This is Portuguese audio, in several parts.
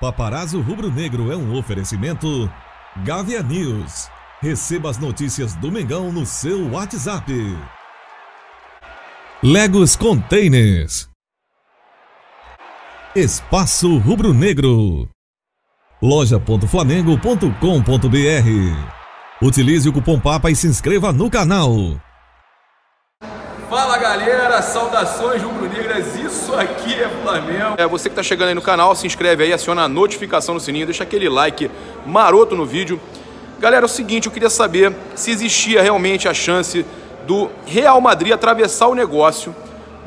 Paparazzo Rubro-Negro é um oferecimento Gávea News. Receba as notícias do Mengão no seu WhatsApp. Legos Containers. Espaço Rubro-Negro. Loja.flamengo.com.br. Utilize o cupom PAPA e se inscreva no canal. Fala galera, saudações rubro-negras, isso aqui é Flamengo. Você que tá chegando aí no canal, se inscreve aí, aciona a notificação no sininho, deixa aquele like maroto no vídeo. Galera, é o seguinte, eu queria saber se existia realmente a chance do Real Madrid atravessar o negócio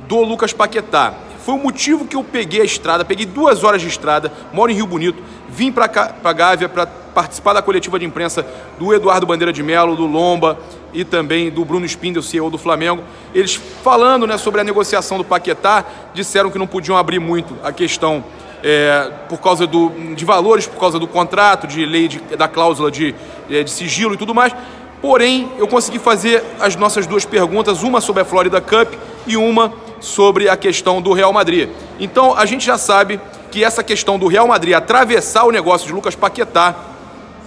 do Lucas Paquetá. Foi o motivo que eu peguei a estrada, peguei 2 horas de estrada, moro em Rio Bonito, vim pra Gávea para participar da coletiva de imprensa do Eduardo Bandeira de Melo, do Lomba e também do Bruno Spindel, CEO do Flamengo. Eles falando, né, sobre a negociação do Paquetá, disseram que não podiam abrir muito a questão por causa de valores, por causa do contrato, de lei da cláusula de sigilo e tudo mais. Porém, eu consegui fazer as nossas 2 perguntas, uma sobre a Florida Cup e uma sobre a questão do Real Madrid. Então, a gente já sabe que essa questão do Real Madrid atravessar o negócio de Lucas Paquetá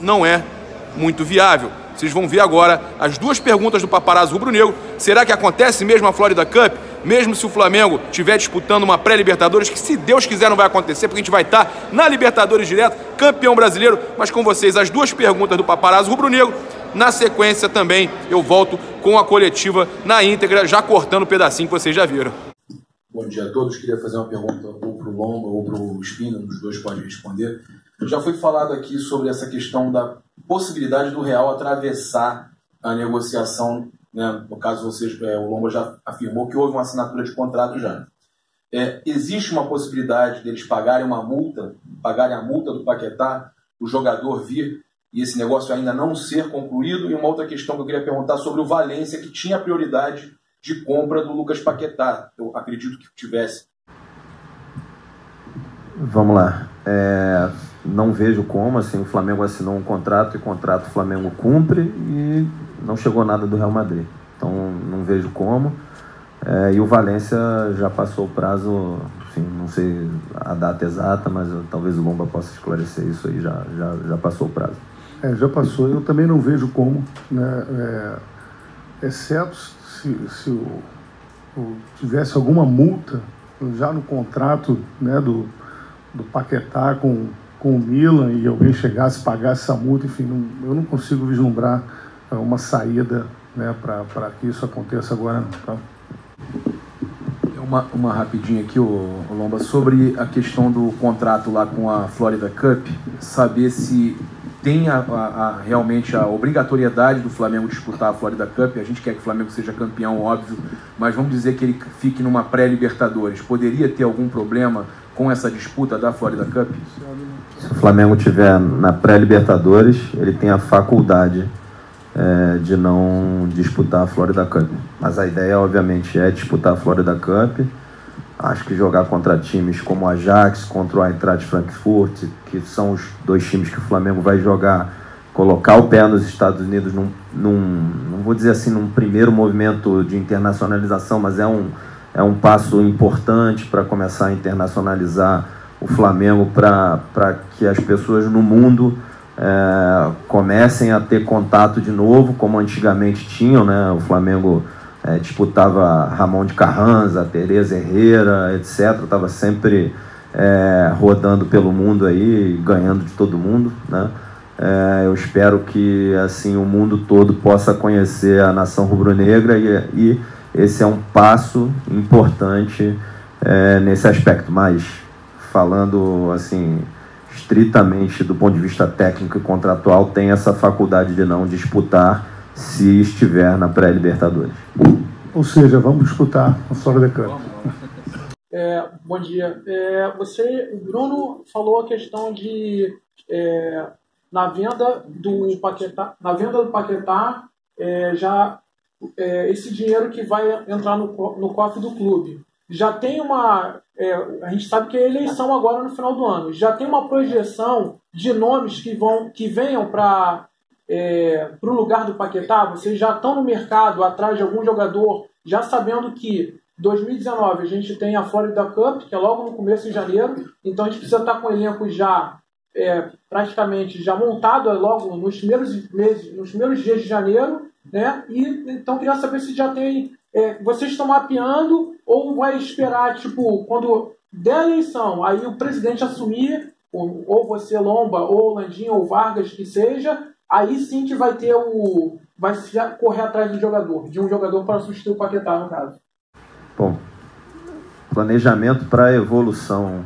não é muito viável. Vocês vão ver agora as 2 perguntas do Paparazzo Rubro-Negro. Será que acontece mesmo a Florida Cup? Mesmo se o Flamengo estiver disputando uma pré-Libertadores, que se Deus quiser não vai acontecer, porque a gente vai estar na Libertadores direto, campeão brasileiro. Mas com vocês, as 2 perguntas do Paparazzo Rubro-Negro. Na sequência também eu volto com a coletiva na íntegra, já cortando o pedacinho que vocês já viram. Bom dia a todos. Queria fazer uma pergunta ou para o Lomba ou para o Spindel, os dois podem responder. Já foi falado aqui sobre essa questão da possibilidade do Real atravessar a negociação, né? No caso, o Lomba já afirmou que houve uma assinatura de contrato já. Existe uma possibilidade deles pagarem a multa do Paquetá, o jogador vir e esse negócio ainda não ser concluído? E uma outra questão que eu queria perguntar sobre o Valência, que tinha prioridade de compra do Lucas Paquetá. Eu acredito que tivesse. Vamos lá. Não vejo como, assim, o Flamengo assinou um contrato e contrato o Flamengo cumpre e não chegou nada do Real Madrid. Então não vejo como. E o Valência já passou o prazo, enfim, não sei a data exata, mas talvez o Lomba possa esclarecer isso aí, já passou o prazo. Já passou, eu também não vejo como, né? Exceto se tivesse alguma multa já no contrato, né, do Paquetá com o Milan e alguém chegasse, pagasse essa multa, enfim, eu não consigo vislumbrar uma saída, né, para que isso aconteça agora não, tá? Uma rapidinha aqui, Lomba, sobre a questão do contrato lá com a Florida Cup, saber se tem realmente a obrigatoriedade do Flamengo disputar a Florida Cup. A gente quer que o Flamengo seja campeão, óbvio, mas vamos dizer que ele fique numa pré-Libertadores. Poderia ter algum problema com essa disputa da Florida Cup? Se o Flamengo estiver na pré-Libertadores, ele tem a faculdade de não disputar a Florida Cup. Mas a ideia, obviamente, é disputar a Florida Cup. Acho que jogar contra times como o Ajax, contra o Eintracht Frankfurt, que são os 2 times que o Flamengo vai jogar, colocar o pé nos Estados Unidos não vou dizer assim, num primeiro movimento de internacionalização, mas é um passo importante para começar a internacionalizar o Flamengo, para que as pessoas no mundo comecem a ter contato de novo, como antigamente tinham, né? O Flamengo disputava Ramon de Carranza, Teresa Herrera, etc. Estava sempre rodando pelo mundo aí, ganhando de todo mundo, né? Eu espero que assim o mundo todo possa conhecer a nação rubro-negra e esse é um passo importante nesse aspecto. Mas falando assim estritamente do ponto de vista técnico e contratual, tem essa faculdade de não disputar se estiver na pré-Libertadores. Ou seja, vamos disputar a Florida Cup. Bom dia. O Bruno falou a questão de na venda do Paquetá, esse dinheiro que vai entrar no cofre do clube. Já tem a gente sabe que é eleição agora no final do ano. Já tem uma projeção de nomes que venham para o lugar do Paquetá. Vocês já estão no mercado atrás de algum jogador, já sabendo que 2019 a gente tem a Florida Cup, que é logo no começo de janeiro, então a gente precisa estar com o elenco já praticamente já montado logo nos primeiros meses, nos primeiros dias de janeiro, né? E então queria saber se já tem, vocês estão mapeando ou vai esperar, tipo, quando der a eleição, aí o presidente assumir, ou você, Lomba, ou Landim, ou Vargas, que seja, aí sim que vai ter vai correr atrás de um jogador para substituir o Paquetá, no caso. Bom, planejamento para a evolução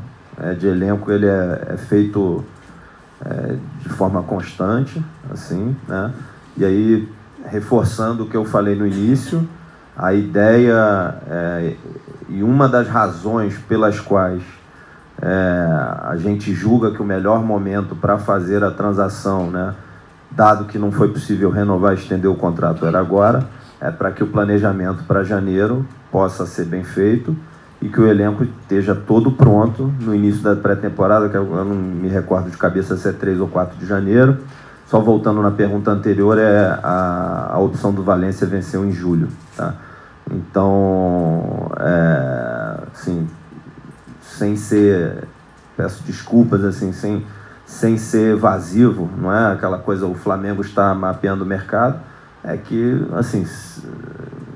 de elenco, ele é feito de forma constante, assim, né? E aí, reforçando o que eu falei no início, a ideia e uma das razões pelas quais a gente julga que o melhor momento para fazer a transação, né, dado que não foi possível renovar e estender o contrato era agora, para que o planejamento para janeiro possa ser bem feito e que o elenco esteja todo pronto no início da pré-temporada, que eu não me recordo de cabeça se é 3 ou 4 de janeiro. Só voltando na pergunta anterior, a opção do Valência venceu em julho, tá? Então, assim, sem ser, peço desculpas, assim, sem ser evasivo, não é aquela coisa, o Flamengo está mapeando o mercado, é que, assim,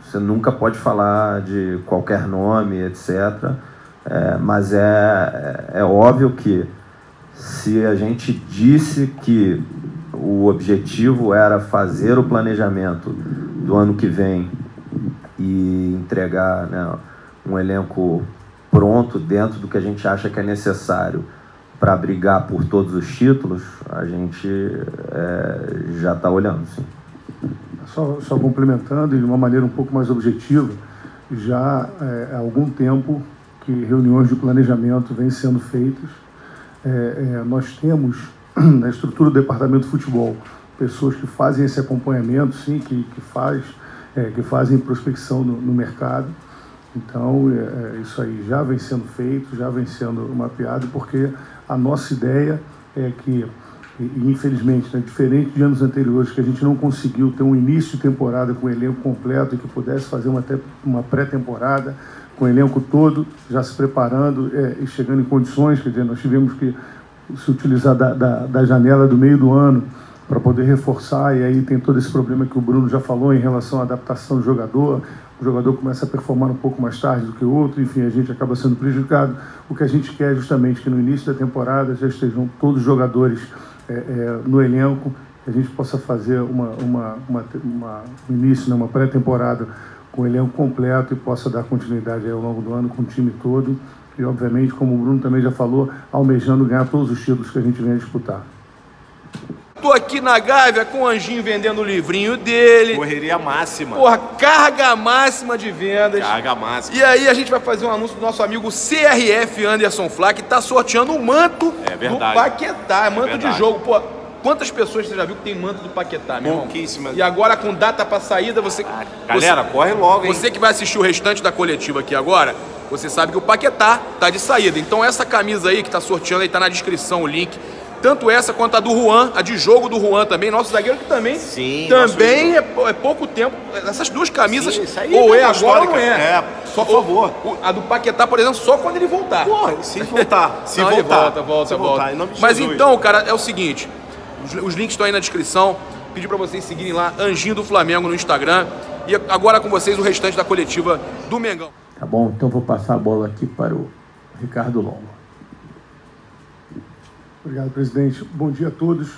você nunca pode falar de qualquer nome, etc. Mas é óbvio que se a gente disse que o objetivo era fazer o planejamento do ano que vem e entregar, né, um elenco pronto dentro do que a gente acha que é necessário para brigar por todos os títulos, a gente já está olhando, sim. Só complementando, e de uma maneira um pouco mais objetiva, já há algum tempo que reuniões de planejamento vêm sendo feitas. Nós temos, na estrutura do departamento de futebol, pessoas que fazem esse acompanhamento, sim, que fazem prospecção no mercado. Então, isso aí já vem sendo feito, já vem sendo mapeado, porque a nossa ideia é que, e infelizmente, né, diferente de anos anteriores, que a gente não conseguiu ter um início de temporada com o elenco completo e que pudesse fazer uma pré-temporada com o elenco todo já se preparando e chegando em condições, quer dizer, nós tivemos que se utilizar da janela do meio do ano para poder reforçar, e aí tem todo esse problema que o Bruno já falou em relação à adaptação do jogador. O jogador começa a performar um pouco mais tarde do que o outro, enfim, a gente acaba sendo prejudicado. O que a gente quer é justamente que no início da temporada já estejam todos os jogadores no elenco, que a gente possa fazer um início, né, uma pré-temporada com o elenco completo e possa dar continuidade aí ao longo do ano com o time todo. E, obviamente, como o Bruno também já falou, almejando ganhar todos os títulos que a gente vem a disputar. Tô aqui na Gávea com o Anjinho vendendo o livrinho dele. Correria máxima. Porra, carga máxima de vendas. Carga máxima. E aí a gente vai fazer um anúncio do nosso amigo CRF Anderson Flá, que tá sorteando um manto do Paquetá. Manto de jogo. Pô, quantas pessoas você já viu que tem manto do Paquetá, meu irmão? Pouquíssimas. E agora com data pra saída, galera, corre logo, hein? Você que vai assistir o restante da coletiva aqui agora, você sabe que o Paquetá tá de saída. Então essa camisa aí que tá sorteando aí, tá na descrição o link. Tanto essa quanto a do Juan, a de jogo do Juan também, nosso zagueiro que também, também é pouco tempo. Essas duas camisas, sim, ou agora ou não é. Só, por favor. A do Paquetá, por exemplo, só quando ele voltar. Porra, se voltar. Se voltar. Volta. Mas então, cara, é o seguinte, os links estão aí na descrição. Pedi pra vocês seguirem lá, Anjinho do Flamengo no Instagram. E agora com vocês o restante da coletiva do Mengão. Tá bom, então vou passar a bola aqui para o Ricardo Longo. Obrigado, presidente. Bom dia a todos.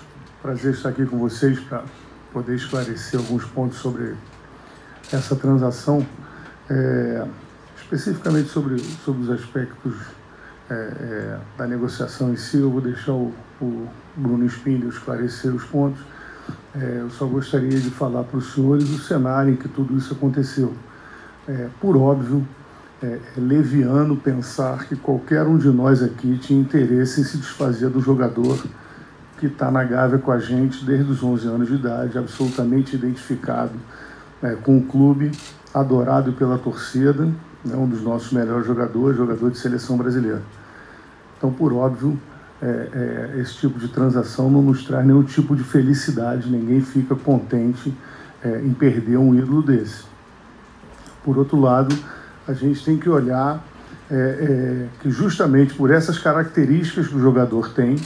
Prazer estar aqui com vocês para poder esclarecer alguns pontos sobre essa transação, especificamente sobre os aspectos da negociação em si. Eu vou deixar o Bruno Spindel esclarecer os pontos. Eu só gostaria de falar para os senhores o cenário em que tudo isso aconteceu. Por óbvio, é leviano pensar que qualquer um de nós aqui tinha interesse em se desfazer do jogador que está na Gávea com a gente desde os 11 anos de idade, absolutamente identificado com o clube, adorado pela torcida, né, um dos nossos melhores jogadores, jogador de seleção brasileira. Então, por óbvio, esse tipo de transação não nos traz nenhum tipo de felicidade, ninguém fica contente em perder um ídolo desse. Por outro lado, a gente tem que olhar que justamente por essas características que o jogador tem,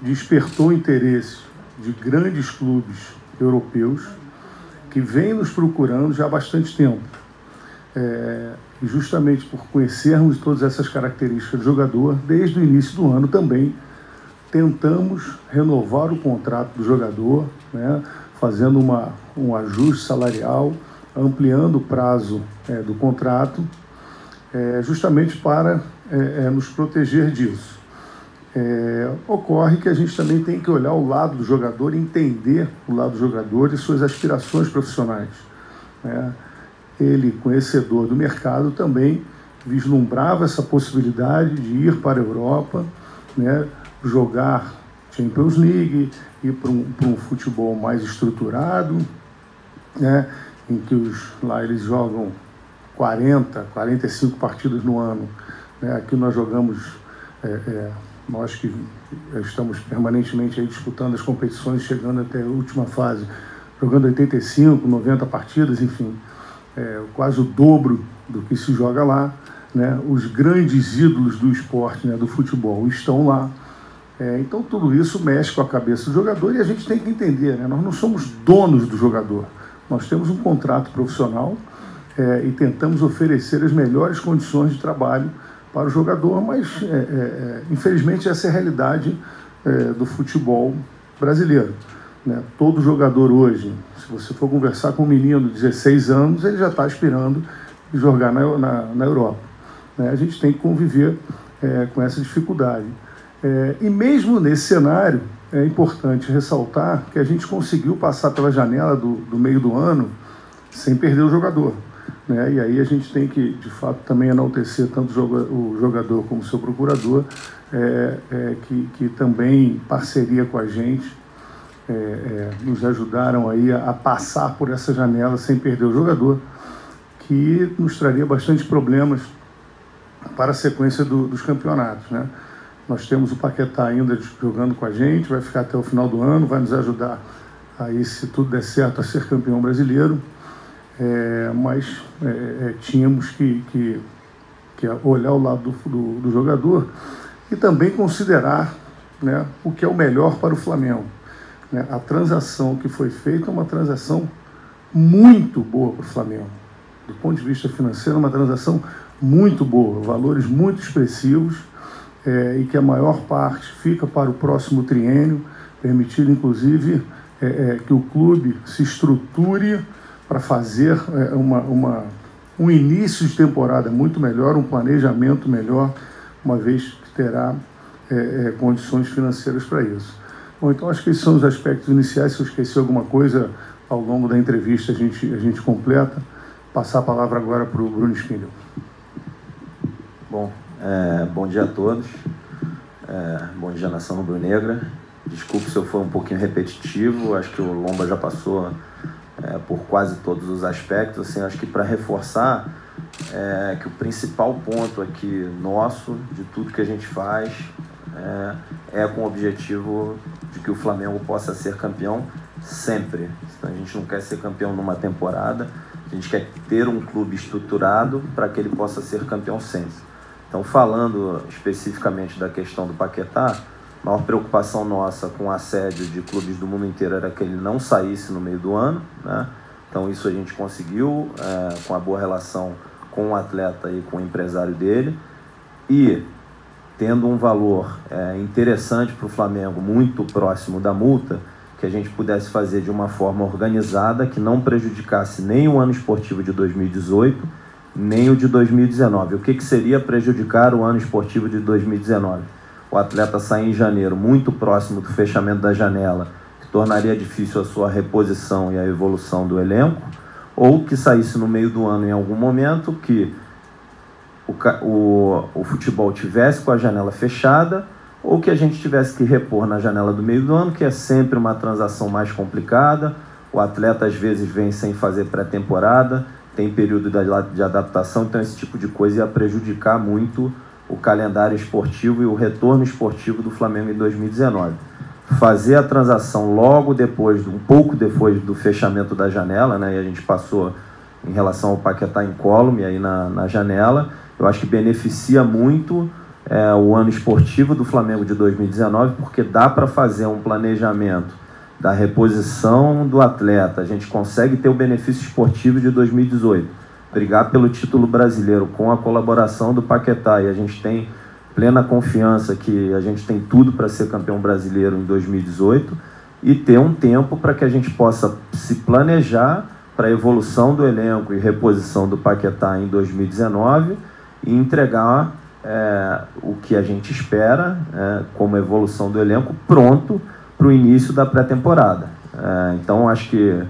despertou o interesse de grandes clubes europeus que vêm nos procurando já há bastante tempo. E justamente por conhecermos todas essas características do jogador, desde o início do ano também tentamos renovar o contrato do jogador, né, fazendo um ajuste salarial, ampliando o prazo do contrato, justamente para nos proteger disso. Ocorre que a gente também tem que olhar o lado do jogador, entender o lado do jogador e suas aspirações profissionais. Ele, conhecedor do mercado, também vislumbrava essa possibilidade de ir para a Europa, né, jogar Champions League, ir para um futebol mais estruturado, né, em que lá eles jogam 40, 45 partidas no ano. Né? Aqui nós jogamos, nós que estamos permanentemente aí disputando as competições, chegando até a última fase, jogando 85, 90 partidas, enfim, quase o dobro do que se joga lá. Né? Os grandes ídolos do esporte, né, do futebol, estão lá. Então tudo isso mexe com a cabeça do jogador e a gente tem que entender, né? Nós não somos donos do jogador, nós temos um contrato profissional e tentamos oferecer as melhores condições de trabalho para o jogador, mas infelizmente essa é a realidade do futebol brasileiro. Né? Todo jogador hoje, se você for conversar com um menino de 16 anos, ele já está aspirando a jogar na Europa. Né? A gente tem que conviver com essa dificuldade. E mesmo nesse cenário, é importante ressaltar que a gente conseguiu passar pela janela do meio do ano sem perder o jogador. Né? E aí a gente tem que, de fato, também enaltecer tanto o jogador como o seu procurador, que também, em parceria com a gente, nos ajudaram aí a passar por essa janela sem perder o jogador, que nos traria bastante problemas para a sequência dos campeonatos. Né? Nós temos o Paquetá ainda jogando com a gente, vai ficar até o final do ano, vai nos ajudar aí, se tudo der certo, a ser campeão brasileiro. Mas tínhamos que olhar o lado do jogador e também considerar, né, o que é o melhor para o Flamengo. Né? A transação que foi feita é uma transação muito boa para o Flamengo. Do ponto de vista financeiro, uma transação muito boa, valores muito expressivos, e que a maior parte fica para o próximo triênio, permitindo inclusive que o clube se estruture para fazer um início de temporada muito melhor, um planejamento melhor, uma vez que terá condições financeiras para isso. Bom, então acho que esses são os aspectos iniciais. Se eu esqueci alguma coisa, ao longo da entrevista a gente completa. Passar a palavra agora para o Bruno Spindel. Bom dia a todos. Bom dia, nação rubro-negra. Desculpe se eu for um pouquinho repetitivo, acho que o Lomba já passou por quase todos os aspectos. Assim, acho que para reforçar que o principal ponto aqui nosso, de tudo que a gente faz, com o objetivo de que o Flamengo possa ser campeão sempre. Então, a gente não quer ser campeão numa temporada, a gente quer ter um clube estruturado para que ele possa ser campeão sempre. Então, falando especificamente da questão do Paquetá, a maior preocupação nossa com o assédio de clubes do mundo inteiro era que ele não saísse no meio do ano, né? Então, isso a gente conseguiu, com a boa relação com o atleta e com o empresário dele, e tendo um valor interessante para o Flamengo, muito próximo da multa, que a gente pudesse fazer de uma forma organizada, que não prejudicasse nem o ano esportivo de 2018, nem o de 2019. O que seria prejudicar o ano esportivo de 2019? O atleta sair em janeiro, muito próximo do fechamento da janela, que tornaria difícil a sua reposição e a evolução do elenco, ou que saísse no meio do ano em algum momento, que o futebol tivesse com a janela fechada, ou que a gente tivesse que repor na janela do meio do ano, que é sempre uma transação mais complicada. O atleta às vezes vem sem fazer pré-temporada, tem período de adaptação, então esse tipo de coisa ia prejudicar muito o calendário esportivo e o retorno esportivo do Flamengo em 2019. Fazer a transação logo depois, um pouco depois do fechamento da janela, né, e a gente passou em relação ao Paquetá incólume aí na janela. Eu acho que beneficia muito o ano esportivo do Flamengo de 2019, porque dá para fazer um planejamento da reposição do atleta. A gente consegue ter o benefício esportivo de 2018, brigar pelo título brasileiro com a colaboração do Paquetá, e a gente tem plena confiança que a gente tem tudo para ser campeão brasileiro em 2018, e ter um tempo para que a gente possa se planejar para a evolução do elenco e reposição do Paquetá em 2019 e entregar o que a gente espera como evolução do elenco pronto para o início da pré-temporada. Então, acho que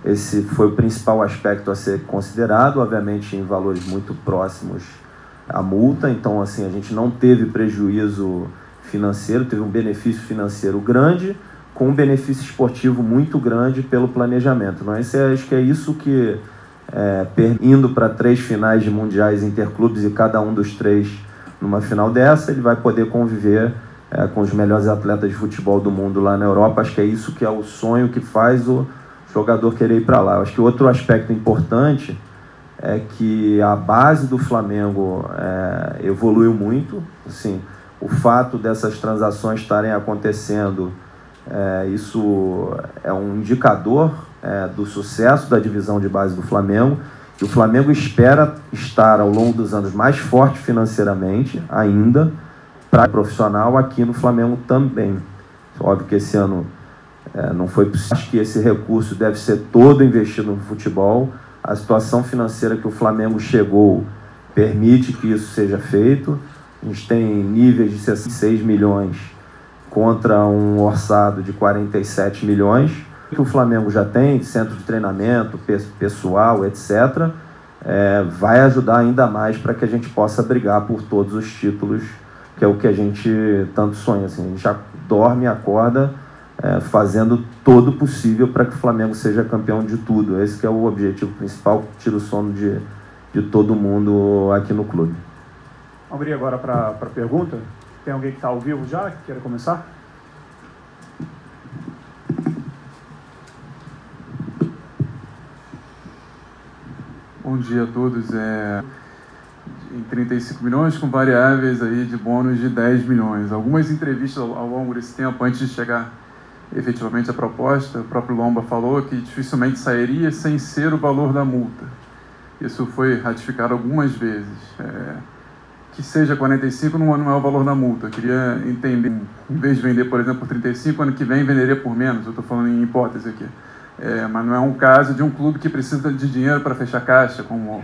esse foi o principal aspecto a ser considerado, obviamente em valores muito próximos à multa. Então, assim, a gente não teve prejuízo financeiro, teve um benefício financeiro grande, com um benefício esportivo muito grande pelo planejamento. Não? Acho que é isso que, indo para 3 finais de mundiais interclubes e cada um dos 3 numa final dessa, ele vai poder conviver com os melhores atletas de futebol do mundo lá na Europa. Acho que é isso que é o sonho que faz o jogador querer ir para lá. Acho que outro aspecto importante é que a base do Flamengo evoluiu muito. Assim, o fato dessas transações estarem acontecendo, isso é um indicador do sucesso da divisão de base do Flamengo, e o Flamengo espera estar ao longo dos anos mais forte financeiramente ainda para profissional aqui no Flamengo também. Óbvio que esse ano não foi possível. Acho que esse recurso deve ser todo investido no futebol. A situação financeira que o Flamengo chegou permite que isso seja feito. A gente tem níveis de 66 milhões contra um orçado de 47 milhões, que o Flamengo já tem, centro de treinamento, pessoal, etc., vai ajudar ainda mais para que a gente possa brigar por todos os títulos, que é o que a gente tanto sonha. Assim, a gente já dorme e acorda fazendo todo o possível para que o Flamengo seja campeão de tudo. Esse que é o objetivo principal, que tira o sono de todo mundo aqui no clube. Vamos abrir agora para a pergunta. Tem alguém que está ao vivo já, que queira começar? Bom dia a todos. Em 35 milhões, com variáveis aí de bônus de 10 milhões. Algumas entrevistas ao longo desse tempo, antes de chegar efetivamente à proposta, o próprio Lomba falou que dificilmente sairia sem ser o valor da multa. Isso foi ratificado algumas vezes. Que seja 45 não é o valor da multa. Eu queria entender, em vez de vender, por exemplo, por 35, ano que vem venderia por menos. Eu estou falando em hipótese aqui. Mas não é um caso de um clube que precisa de dinheiro para fechar caixa, como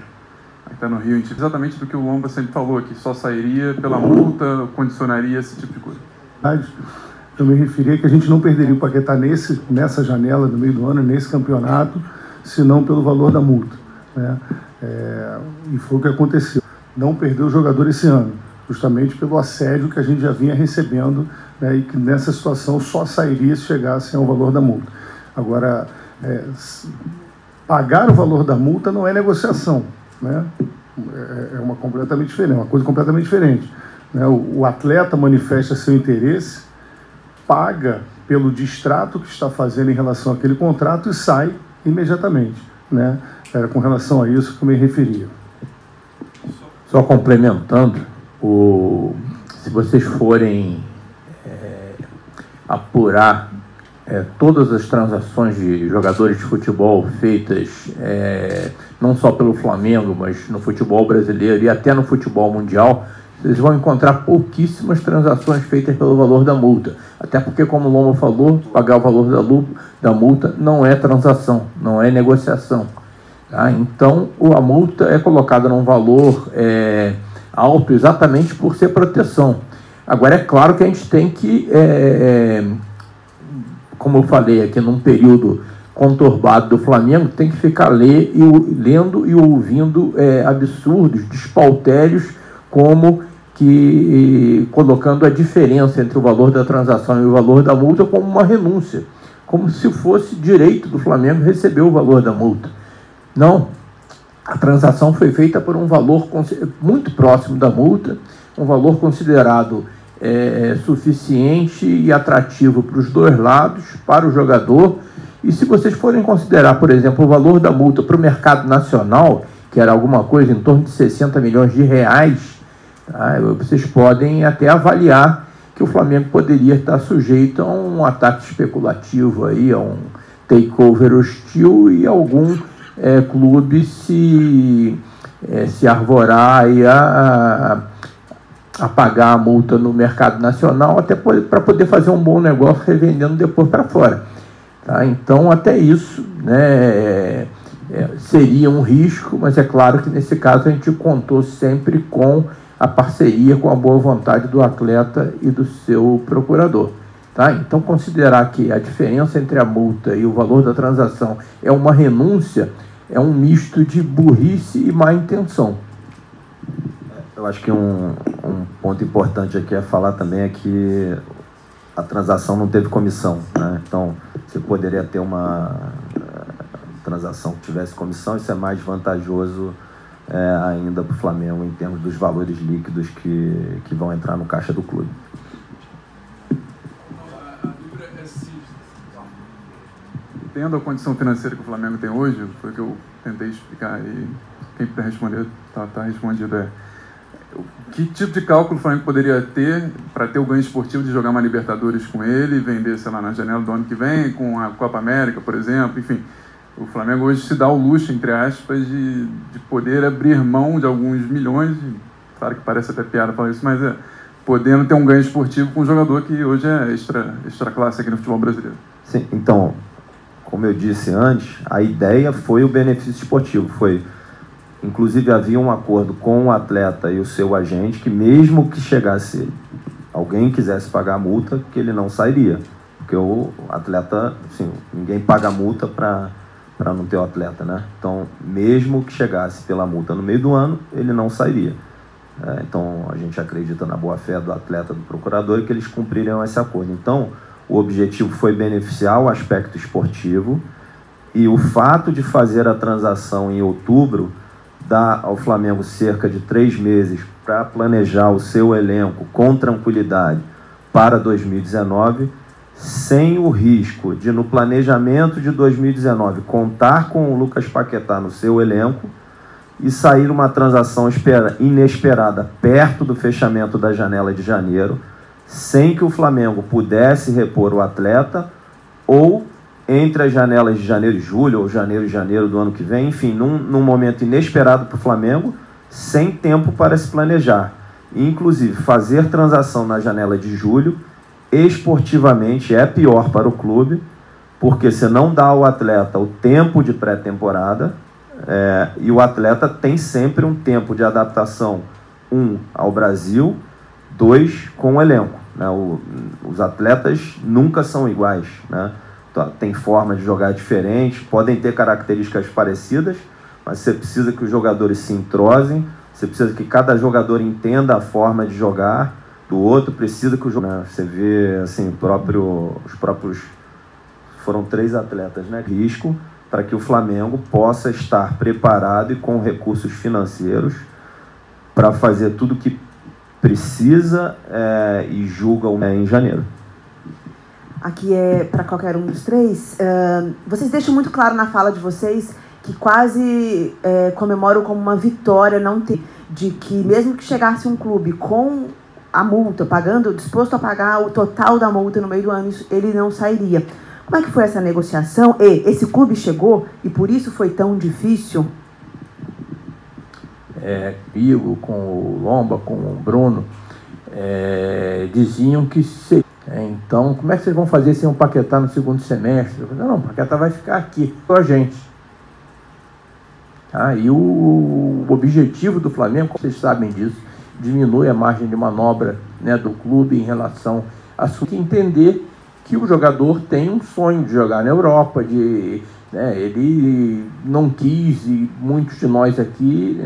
está no Rio. A gente, exatamente do que o Lomba sempre falou, que só sairia pela multa, condicionaria esse tipo de coisa. Eu me referia que a gente não perderia o Paquetá nessa janela do meio do ano, nesse campeonato, senão pelo valor da multa, né? E foi o que aconteceu. Não perdeu o jogador esse ano, justamente pelo assédio que a gente já vinha recebendo, né, e que nessa situação só sairia se chegasse ao valor da multa. Agora, pagar o valor da multa não é negociação, né? É uma coisa completamente diferente, né? O atleta manifesta seu interesse, paga pelo distrato que está fazendo em relação àquele contrato e sai imediatamente, né? Era com relação a isso que eu me referia. Só complementando, se vocês forem apurar todas as transações de jogadores de futebol feitas não só pelo Flamengo, mas no futebol brasileiro e até no futebol mundial, vocês vão encontrar pouquíssimas transações feitas pelo valor da multa. Até porque, como o Lomba falou, pagar o valor da multa não é transação, não é negociação. Tá? Então, a multa é colocada num valor alto exatamente por ser proteção. Agora, é claro que a gente tem que, como eu falei aqui, num período conturbado do Flamengo, tem que ficar lendo e ouvindo absurdos, despauterios, como que colocando a diferença entre o valor da transação e o valor da multa como uma renúncia, como se fosse direito do Flamengo receber o valor da multa. Não, a transação foi feita por um valor muito próximo da multa, um valor considerado suficiente e atrativo para os dois lados, para o jogador E se vocês forem considerar, por exemplo, o valor da multa para o mercado nacional, que era alguma coisa em torno de 60 milhões de reais, tá? Vocês podem até avaliar que o Flamengo poderia estar sujeito a um ataque especulativo, aí, a um takeover hostil, e algum clube se arvorar aí a pagar a multa no mercado nacional, até para poder fazer um bom negócio revendendo depois para fora. Tá? Então, até isso, né, seria um risco, mas é claro que nesse caso a gente contou sempre com a parceria, com a boa vontade do atleta e do seu procurador. Tá? Então, considerar que a diferença entre a multa e o valor da transação é uma renúncia, é um misto de burrice e má intenção. Eu acho que um ponto importante aqui a falar também é que a transação não teve comissão, né? Então, você poderia ter uma transação que tivesse comissão, isso é mais vantajoso ainda para o Flamengo em termos dos valores líquidos que vão entrar no caixa do clube. Tendo a condição financeira que o Flamengo tem hoje, foi o que eu tentei explicar, e quem puder responder está respondido. Que tipo de cálculo o Flamengo poderia ter para ter o ganho esportivo de jogar uma Libertadores com ele e vender, sei lá, na janela do ano que vem, com a Copa América, por exemplo, enfim. O Flamengo hoje se dá o luxo, entre aspas, de poder abrir mão de alguns milhões, claro que parece até piada falar isso, mas podendo ter um ganho esportivo com um jogador que hoje é extra classe aqui no futebol brasileiro. Sim, então, como eu disse antes, a ideia foi o benefício esportivo, inclusive havia um acordo com o atleta e o seu agente que mesmo que chegasse alguém quisesse pagar a multa, que ele não sairia, porque o atleta, assim, ninguém paga a multa para não ter o atleta, né? Então, mesmo que chegasse pela multa no meio do ano, ele não sairia. Então, a gente acredita na boa-fé do atleta, do procurador, e que eles cumpririam esse acordo. Então, o objetivo foi beneficiar o aspecto esportivo, e o fato de fazer a transação em outubro dá ao Flamengo cerca de 3 meses para planejar o seu elenco com tranquilidade para 2019, sem o risco de, no planejamento de 2019, contar com o Lucas Paquetá no seu elenco e sair uma transação inesperada perto do fechamento da janela de janeiro, sem que o Flamengo pudesse repor o atleta, ou entre as janelas de janeiro e julho, ou janeiro e janeiro do ano que vem, enfim, num momento inesperado para o Flamengo, sem tempo para se planejar. Inclusive, fazer transação na janela de julho, esportivamente, é pior para o clube, porque você não dá ao atleta o tempo de pré-temporada, e o atleta tem sempre um tempo de adaptação, 1, ao Brasil, 2, com o elenco, né? Os atletas nunca são iguais, né? Tem forma de jogar diferente, podem ter características parecidas, mas você precisa que os jogadores se entrosem, você precisa que cada jogador entenda a forma de jogar do outro, precisa que o jogador... Você vê, assim, os próprios... Foram 3 atletas, né? Risco para que o Flamengo possa estar preparado e com recursos financeiros para fazer tudo que precisa e julga em janeiro. Aqui é para qualquer um dos 3. Vocês deixam muito claro na fala de vocês que quase comemoram como uma vitória não ter, de que mesmo que chegasse um clube com a multa, disposto a pagar o total da multa no meio do ano, ele não sairia. Como é que foi essa negociação? E esse clube chegou e por isso foi tão difícil? Comigo, com o Lomba, com o Bruno, diziam que seria. Então, como é que vocês vão fazer sem o Paquetá no segundo semestre? Eu falei, não, o Paquetá vai ficar aqui com a gente. E o objetivo do Flamengo, vocês sabem disso, diminui a margem de manobra, né, do clube em relação a entender que o jogador tem um sonho de jogar na Europa, ele não quis, e muitos de nós aqui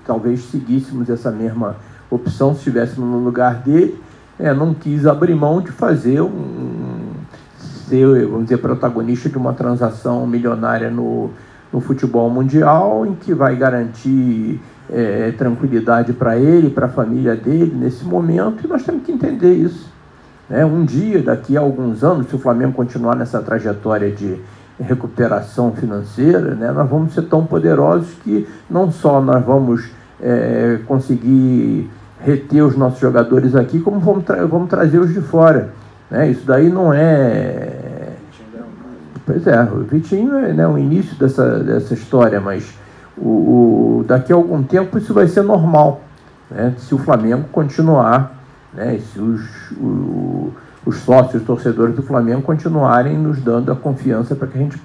talvez seguíssemos essa mesma opção se estivéssemos no lugar dele. Não quis abrir mão de fazer ser, vamos dizer, protagonista de uma transação milionária no futebol mundial, em que vai garantir tranquilidade para ele, para a família dele nesse momento, e nós temos que entender isso. Um dia, daqui a alguns anos, se o Flamengo continuar nessa trajetória de recuperação financeira, né, nós vamos ser tão poderosos que não só nós vamos conseguir reter os nossos jogadores aqui, como vamos trazer os de fora, né? Isso daí não é... Pois é, o Vitinho é, né, o início dessa história, mas daqui a algum tempo isso vai ser normal, né? Se o Flamengo continuar, né, se os sócios, torcedores do Flamengo continuarem nos dando a confiança para que a gente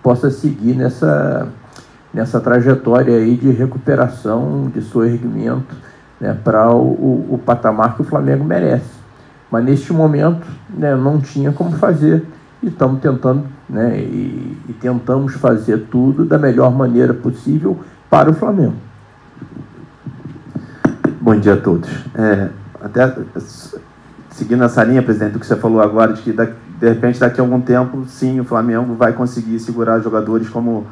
possa seguir nessa trajetória aí de recuperação, de soerguimento, né, para o patamar que o Flamengo merece. Mas neste momento, né, não tinha como fazer e estamos tentando, né, e tentamos fazer tudo da melhor maneira possível para o Flamengo. Bom dia a todos. Até seguindo essa linha, presidente, do que você falou agora, de que de repente daqui a algum tempo, sim, o Flamengo vai conseguir segurar jogadores como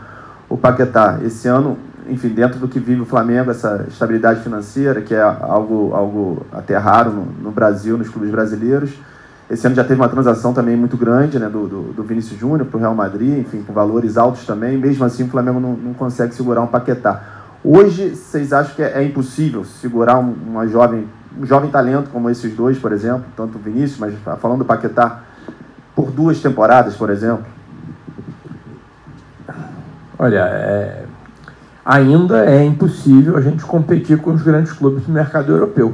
o Paquetá. Esse ano, enfim, dentro do que vive o Flamengo, essa estabilidade financeira, que é algo até raro no Brasil, nos clubes brasileiros. Esse ano já teve uma transação também muito grande, né, do Vinícius Júnior para o Real Madrid, enfim, com valores altos também. Mesmo assim, o Flamengo não consegue segurar um Paquetá. Hoje, vocês acham que é impossível segurar um jovem talento como esses dois, por exemplo, tanto o Vinícius, mas falando do Paquetá, por 2 temporadas, por exemplo? Olha, ainda é impossível a gente competir com os grandes clubes do mercado europeu.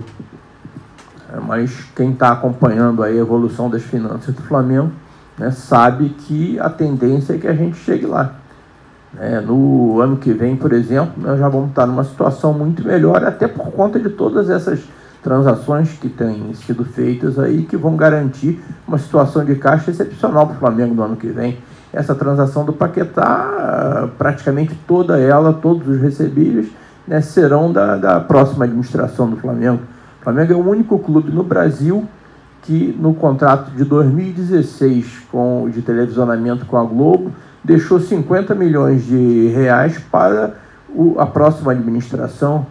Mas quem está acompanhando aí a evolução das finanças do Flamengo, né, sabe que a tendência é que a gente chegue lá. No ano que vem, por exemplo, nós já vamos estar numa situação muito melhor, até por conta de todas essas transações que têm sido feitas aí, que vão garantir uma situação de caixa excepcional para o Flamengo no ano que vem. Essa transação do Paquetá, praticamente toda ela, todos os recebíveis, né, serão da próxima administração do Flamengo. O Flamengo é o único clube no Brasil que, no contrato de 2016 de televisionamento com a Globo, deixou 50 milhões de reais para a próxima administração.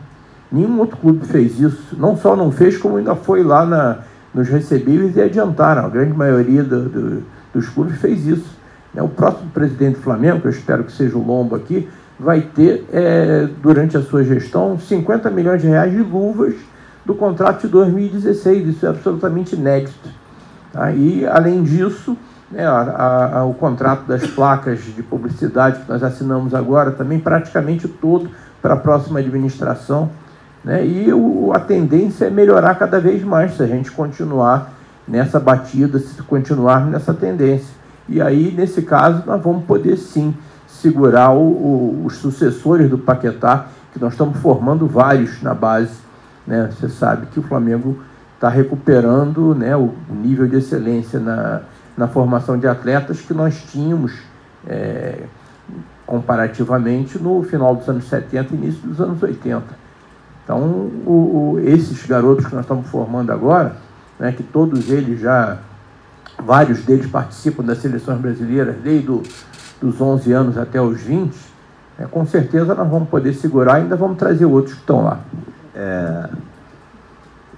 Nenhum outro clube fez isso. Não só não fez, como ainda foi lá nos recebíveis e adiantaram. A grande maioria dos clubes fez isso. O próximo presidente do Flamengo, que eu espero que seja o Lombo aqui, vai ter, durante a sua gestão, 50 milhões de reais de luvas do contrato de 2016. Isso é absolutamente inédito. Tá? E, além disso, o contrato das placas de publicidade que nós assinamos agora, também praticamente todo para a próxima administração. E a tendência é melhorar cada vez mais se a gente continuar nessa batida, se continuar nessa tendência. E aí, nesse caso, nós vamos poder sim segurar os sucessores do Paquetá, que nós estamos formando vários na base. Você sabe que o Flamengo está recuperando, o nível de excelência na formação de atletas que nós tínhamos comparativamente no final dos anos 70 e início dos anos 80. Então, esses garotos que nós estamos formando agora, que todos eles vários deles participam das seleções brasileiras desde dos 11 anos até os 20, com certeza nós vamos poder segurar e ainda vamos trazer outros que estão lá.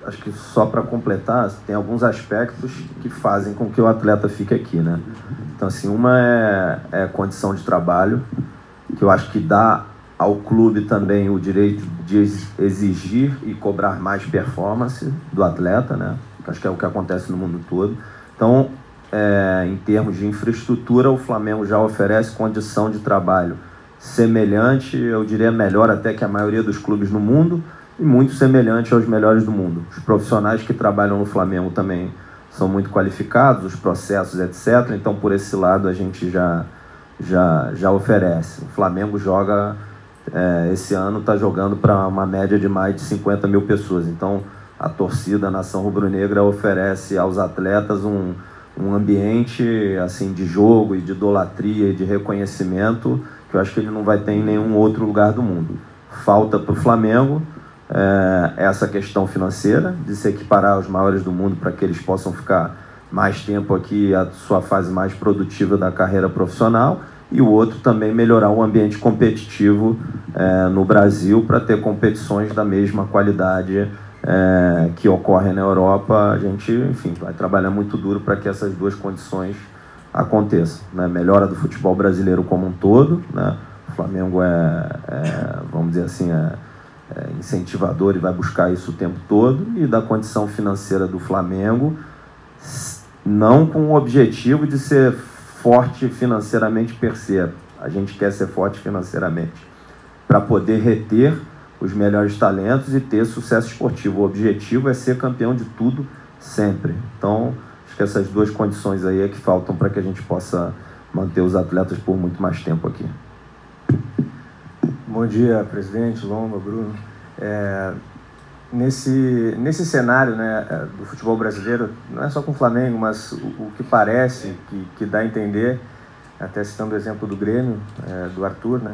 Acho que só para completar, tem alguns aspectos que fazem com que o atleta fique aqui, né? Então, assim, uma é a condição de trabalho, que eu acho que dá ao clube também o direito de exigir e cobrar mais performance do atleta, né? Acho que é o que acontece no mundo todo. Então, em termos de infraestrutura, o Flamengo já oferece condição de trabalho semelhante, eu diria melhor até que a maioria dos clubes no mundo, e muito semelhante aos melhores do mundo. Os profissionais que trabalham no Flamengo também são muito qualificados, os processos, etc. Então, por esse lado, a gente já oferece. O Flamengo joga, esse ano está jogando para uma média de mais de 50 mil pessoas. Então, a torcida, a nação rubro-negra, oferece aos atletas um ambiente assim, de jogo e de idolatria e de reconhecimento que eu acho que ele não vai ter em nenhum outro lugar do mundo. Falta para o Flamengo essa questão financeira, de se equiparar aos maiores do mundo para que eles possam ficar mais tempo aqui, a sua fase mais produtiva da carreira profissional, e o outro também melhorar o ambiente competitivo no Brasil para ter competições da mesma qualidade que ocorrem na Europa. A gente, enfim, vai trabalhar muito duro para que essas duas condições aconteça, né? Melhora do futebol brasileiro como um todo, né? O Flamengo vamos dizer assim, incentivador e vai buscar isso o tempo todo, e da condição financeira do Flamengo, não com o objetivo de ser forte financeiramente per se. A gente quer ser forte financeiramente para poder reter os melhores talentos e ter sucesso esportivo. O objetivo é ser campeão de tudo sempre. Então, acho que essas duas condições aí é que faltam para que a gente possa manter os atletas por muito mais tempo aqui. Bom dia, presidente, Lomba, Bruno. Nesse cenário, né, do futebol brasileiro, não é só com o Flamengo, mas o que parece, que dá a entender, até citando o exemplo do Grêmio, do Arthur, né,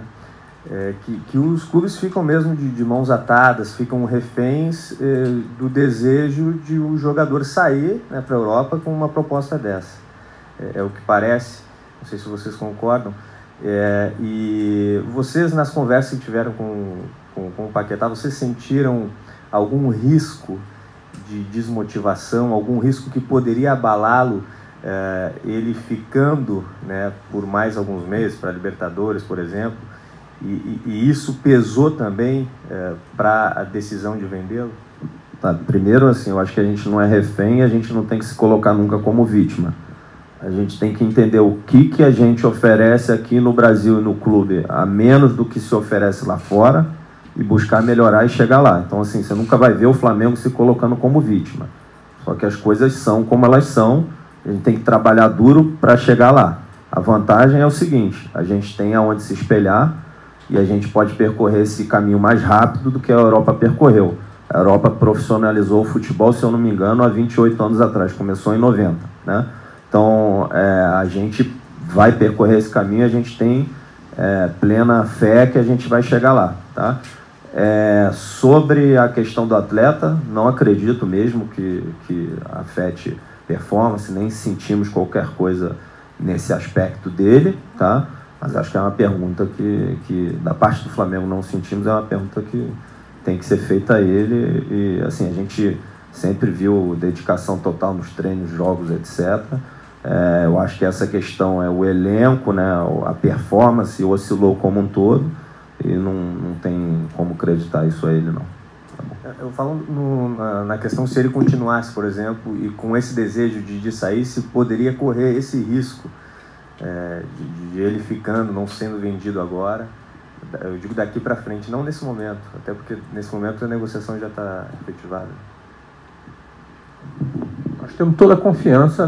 que os clubes ficam mesmo de mãos atadas, ficam reféns do desejo de o jogador sair, né, para a Europa com uma proposta dessa. É o que parece, não sei se vocês concordam. E vocês, nas conversas que tiveram com o Paquetá, vocês sentiram algum risco de desmotivação, algum risco que poderia abalá-lo, ele ficando, né, por mais alguns meses para a Libertadores, por exemplo, e isso pesou também para a decisão de vendê-lo? Tá, primeiro, assim, eu acho que a gente não é refém e a gente não tem que se colocar nunca como vítima. A gente tem que entender o que a gente oferece aqui no Brasil e no clube a menos do que se oferece lá fora e buscar melhorar e chegar lá. Então, assim, você nunca vai ver o Flamengo se colocando como vítima. Só que as coisas são como elas são, a gente tem que trabalhar duro para chegar lá. A vantagem é o seguinte, a gente tem aonde se espelhar e a gente pode percorrer esse caminho mais rápido do que a Europa percorreu. A Europa profissionalizou o futebol, se eu não me engano, há 28 anos atrás, começou em 90, né? Então, a gente vai percorrer esse caminho, a gente tem plena fé que a gente vai chegar lá, tá? Sobre a questão do atleta, não acredito mesmo que afete performance, nem sentimos qualquer coisa nesse aspecto dele, tá? Mas acho que é uma pergunta que da parte do Flamengo não sentimos, é uma pergunta que tem que ser feita a ele, e assim, a gente sempre viu dedicação total nos treinos, jogos, etc. Eu acho que essa questão o elenco, né, a performance oscilou como um todo e não tem como acreditar isso a ele, não. Tá, eu falo na questão se ele continuasse, por exemplo, e com esse desejo de sair, se poderia correr esse risco de ele ficando, não sendo vendido agora. Eu digo daqui para frente, não nesse momento, até porque nesse momento a negociação já está efetivada. Nós temos toda a confiança,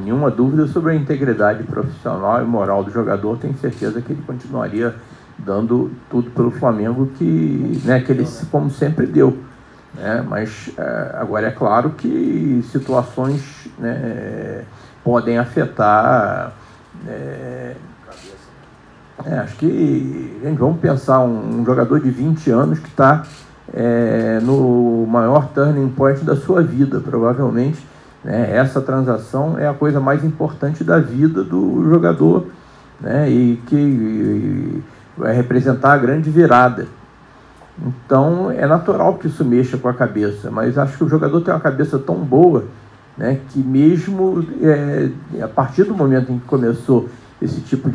nenhuma dúvida sobre a integridade profissional e moral do jogador. Tenho certeza que ele continuaria dando tudo pelo Flamengo que ele, como sempre, deu. Mas agora é claro que situações, né, podem afetar. Acho que, gente, vamos pensar um jogador de 20 anos que está no maior turning point da sua vida, provavelmente, né? Essa transação é a coisa mais importante da vida do jogador, né? E que vai representar a grande virada. Então é natural que isso mexa com a cabeça, mas acho que o jogador tem uma cabeça tão boa, né, que mesmo a partir do momento em que começou esse tipo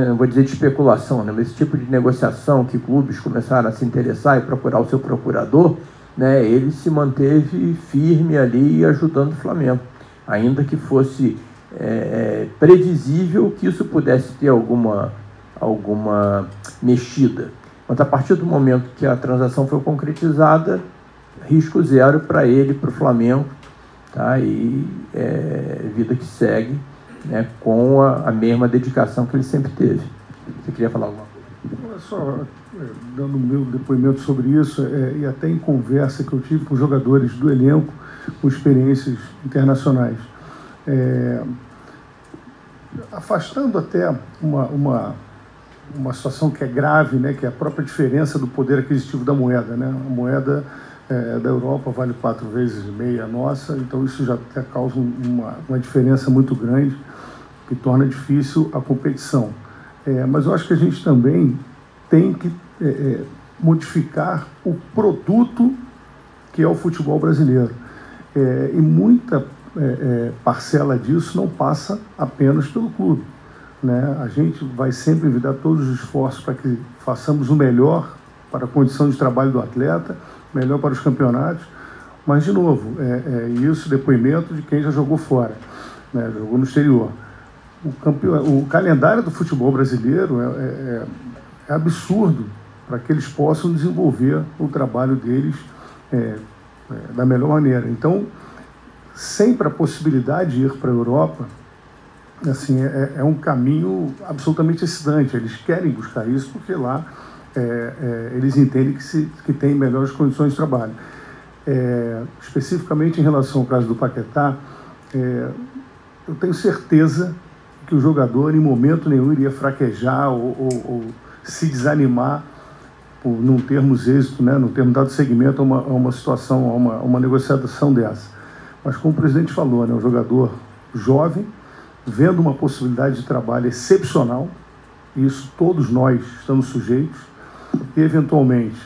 não vou dizer de especulação, né, mas esse tipo de negociação que clubes começaram a se interessar e procurar o seu procurador, né, ele se manteve firme ali ajudando o Flamengo, ainda que fosse previsível que isso pudesse ter alguma mexida. Mas a partir do momento que a transação foi concretizada, risco zero para ele, para o Flamengo, tá? E vida que segue, né, com a mesma dedicação que ele sempre teve. Você queria falar alguma coisa? Só dando o meu depoimento sobre isso, e até em conversa que eu tive com jogadores do elenco com experiências internacionais, afastando até uma situação que é grave, né, que é a própria diferença do poder aquisitivo da moeda, né? A moeda da Europa vale 4,5 vezes a nossa, então isso já até causa uma diferença muito grande que torna difícil a competição. Mas eu acho que a gente também tem que modificar o produto que é o futebol brasileiro. E parcela disso não passa apenas pelo clube, né? A gente vai sempre envidar todos os esforços para que façamos o melhor para a condição de trabalho do atleta, melhor para os campeonatos, mas, de novo, isso depoimento de quem já jogou fora, né? Jogou no exterior. O calendário do futebol brasileiro é absurdo para que eles possam desenvolver o trabalho deles da melhor maneira. Então, sempre a possibilidade de ir para a Europa, assim, é um caminho absolutamente excitante. Eles querem buscar isso porque lá eles entendem que tem melhores condições de trabalho. Especificamente em relação ao caso do Paquetá, eu tenho certeza que o jogador em momento nenhum iria fraquejar ou se desanimar por não termos êxito, né, não termos dado seguimento a uma situação, a uma negociação dessa. Mas como o presidente falou, né, um jogador jovem, vendo uma possibilidade de trabalho excepcional, e isso todos nós estamos sujeitos, e eventualmente,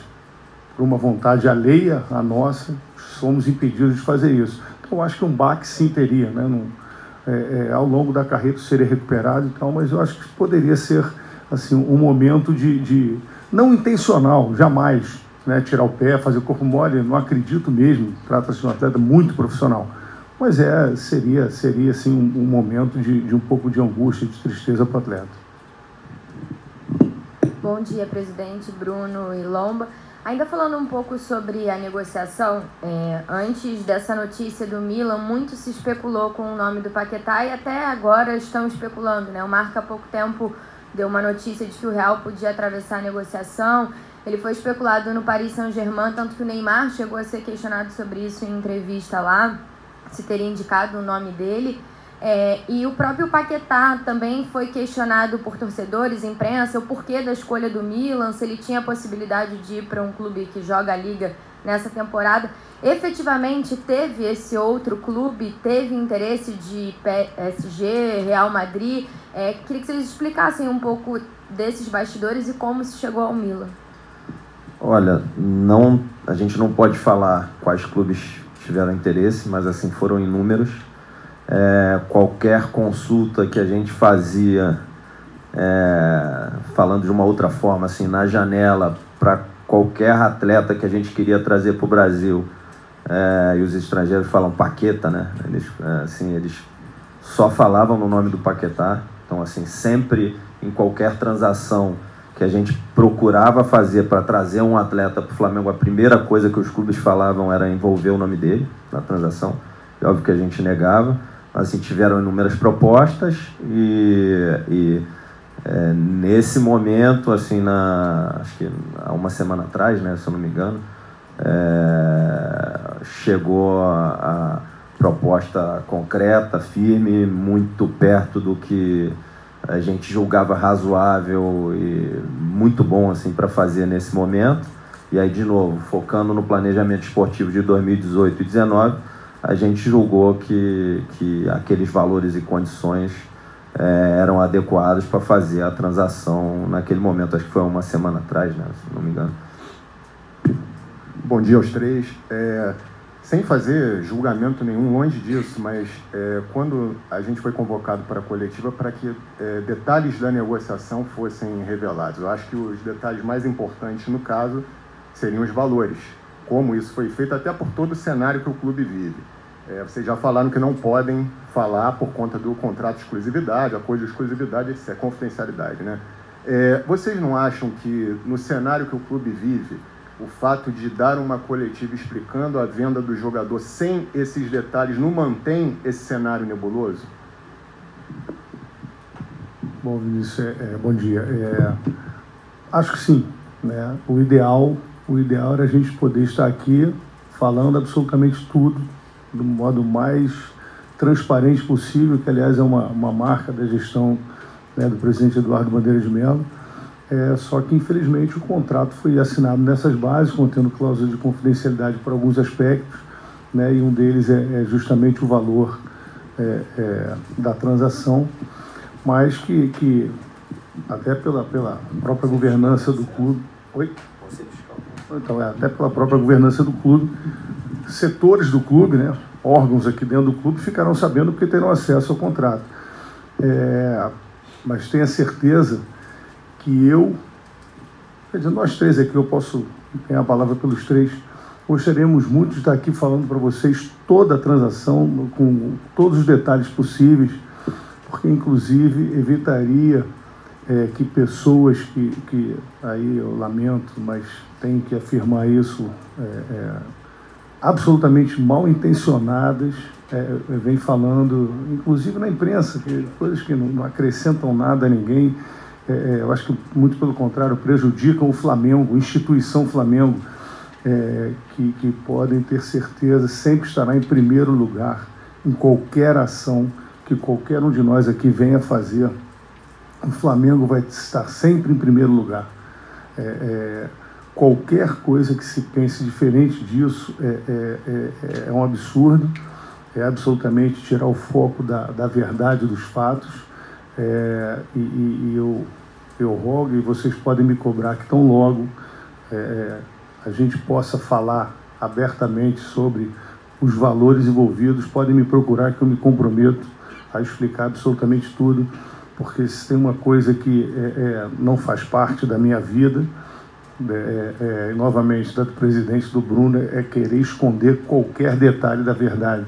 por uma vontade alheia à nossa, somos impedidos de fazer isso. Então, eu acho que um baque sim teria, né, ao longo da carreira seria recuperado e tal, mas eu acho que poderia ser assim, um momento de não intencional, jamais, né, tirar o pé, fazer o corpo mole, não acredito mesmo, trata-se de um atleta muito profissional, mas seria assim, um momento de um pouco de angústia, de tristeza para o atleta. Bom dia, presidente Bruno e Lomba. Ainda falando um pouco sobre a negociação, antes dessa notícia do Milan, muito se especulou com o nome do Paquetá e até agora estão especulando, né? O Marca há pouco tempo deu uma notícia de que o Real podia atravessar a negociação. Ele foi especulado no Paris Saint-Germain, tanto que o Neymar chegou a ser questionado sobre isso em entrevista lá, se teria indicado o nome dele. E o próprio Paquetá também foi questionado por torcedores, imprensa, o porquê da escolha do Milan, se ele tinha a possibilidade de ir para um clube que joga a Liga nessa temporada. Efetivamente, teve esse outro clube, teve interesse de PSG, Real Madrid. Queria que vocês explicassem um pouco desses bastidores e como se chegou ao Milan. Olha, a gente não pode falar quais clubes tiveram interesse, mas assim foram inúmeros. Qualquer consulta que a gente fazia, falando de uma outra forma, assim, na janela, para qualquer atleta que a gente queria trazer para o Brasil, e os estrangeiros falam Paquetá, né? Eles só falavam no nome do Paquetá. Então, assim, sempre em qualquer transação que a gente procurava fazer para trazer um atleta para o Flamengo, a primeira coisa que os clubes falavam era envolver o nome dele na transação. É óbvio que a gente negava. Assim, tiveram inúmeras propostas e nesse momento, assim, acho que há uma semana atrás, né, se eu não me engano, chegou a proposta concreta, firme, muito perto do que a gente julgava razoável e muito bom assim, para fazer nesse momento. E aí, de novo, focando no planejamento esportivo de 2018 e 2019, a gente julgou que aqueles valores e condições eram adequados para fazer a transação naquele momento. Acho que foi uma semana atrás, né, se não me engano. Bom dia aos três. Sem fazer julgamento nenhum, longe disso, mas quando a gente foi convocado para a coletiva para que detalhes da negociação fossem revelados. Eu acho que os detalhes mais importantes, no caso, seriam os valores. Como isso foi feito, até por todo o cenário que o clube vive. Vocês já falaram que não podem falar por conta do contrato de exclusividade, acordo de exclusividade, isso é confidencialidade, né? Vocês não acham que, no cenário que o clube vive, o fato de dar uma coletiva explicando a venda do jogador sem esses detalhes não mantém esse cenário nebuloso? Bom, Vinícius, bom dia. Acho que sim, né? O ideal era a gente poder estar aqui falando absolutamente tudo do modo mais transparente possível, que aliás é uma marca da gestão, né, do presidente Eduardo Bandeira de Mello. Só que infelizmente o contrato foi assinado nessas bases, contendo cláusula de confidencialidade para alguns aspectos, né, e um deles é justamente o valor da transação, mas que até pela própria governança do clube... Oi? Então, até pela própria governança do clube, setores do clube, né, órgãos aqui dentro do clube, ficarão sabendo porque terão acesso ao contrato. Mas tenha certeza que quer dizer, nós três aqui, eu posso ganhar a palavra pelos três, gostaríamos muito de estar aqui falando para vocês toda a transação, com todos os detalhes possíveis, porque inclusive evitaria que pessoas que aí eu lamento, mas tenho que afirmar isso, absolutamente mal intencionadas, vem falando, inclusive na imprensa, que coisas que não acrescentam nada a ninguém, eu acho que muito pelo contrário, prejudicam o Flamengo, a instituição Flamengo, que podem ter certeza, sempre estará em primeiro lugar em qualquer ação que qualquer um de nós aqui venha fazer. O Flamengo vai estar sempre em primeiro lugar. Qualquer coisa que se pense diferente disso é um absurdo, é absolutamente tirar o foco da verdade dos fatos, e eu rogo, e vocês podem me cobrar que tão logo a gente possa falar abertamente sobre os valores envolvidos, podem me procurar que eu me comprometo a explicar absolutamente tudo, porque se tem uma coisa que não faz parte da minha vida, novamente, da do presidente, do Bruno, é querer esconder qualquer detalhe da verdade,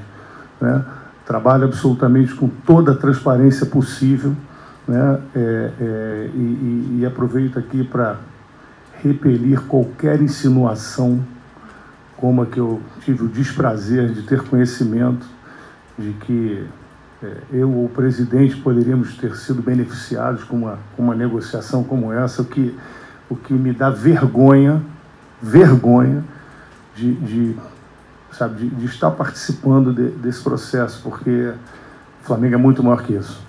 né? Trabalho absolutamente com toda a transparência possível, né? E aproveito aqui para repelir qualquer insinuação, como a que eu tive o desprazer de ter conhecimento de que eu ou o presidente poderíamos ter sido beneficiados com uma negociação como essa, o que me dá vergonha de estar participando desse processo, porque o Flamengo é muito maior que isso.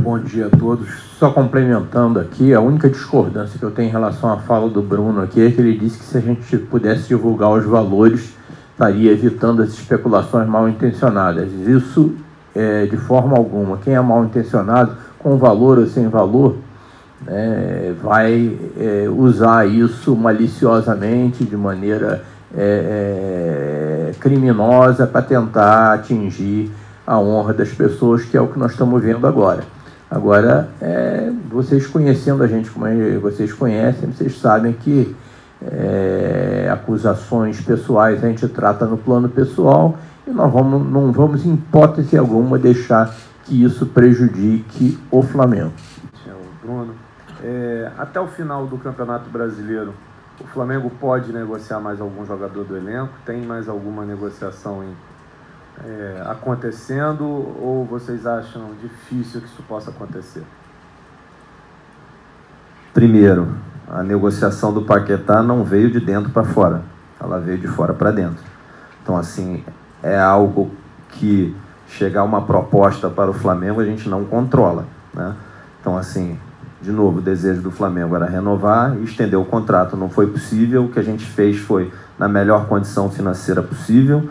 Bom dia a todos. Só complementando aqui, a única discordância que eu tenho em relação à fala do Bruno aqui é que ele disse que se a gente pudesse divulgar os valores, estaria evitando as especulações mal intencionadas. Isso de forma alguma. Quem é mal intencionado, com valor ou sem valor, vai usar isso maliciosamente, de maneira criminosa, para tentar atingir a honra das pessoas, que é o que nós estamos vendo agora. Agora, vocês conhecendo a gente como vocês conhecem, vocês sabem que acusações pessoais a gente trata no plano pessoal, e nós não vamos, em hipótese alguma, deixar que isso prejudique o Flamengo. Bruno, até o final do Campeonato Brasileiro, o Flamengo pode negociar mais algum jogador do elenco? Tem mais alguma negociação acontecendo, ou vocês acham difícil que isso possa acontecer? Primeiro, a negociação do Paquetá não veio de dentro para fora, ela veio de fora para dentro. Então, assim, é algo que chegar uma proposta para o Flamengo a gente não controla, né? Então, assim, de novo, o desejo do Flamengo era renovar e estender o contrato. Não foi possível. O que a gente fez foi na melhor condição financeira possível,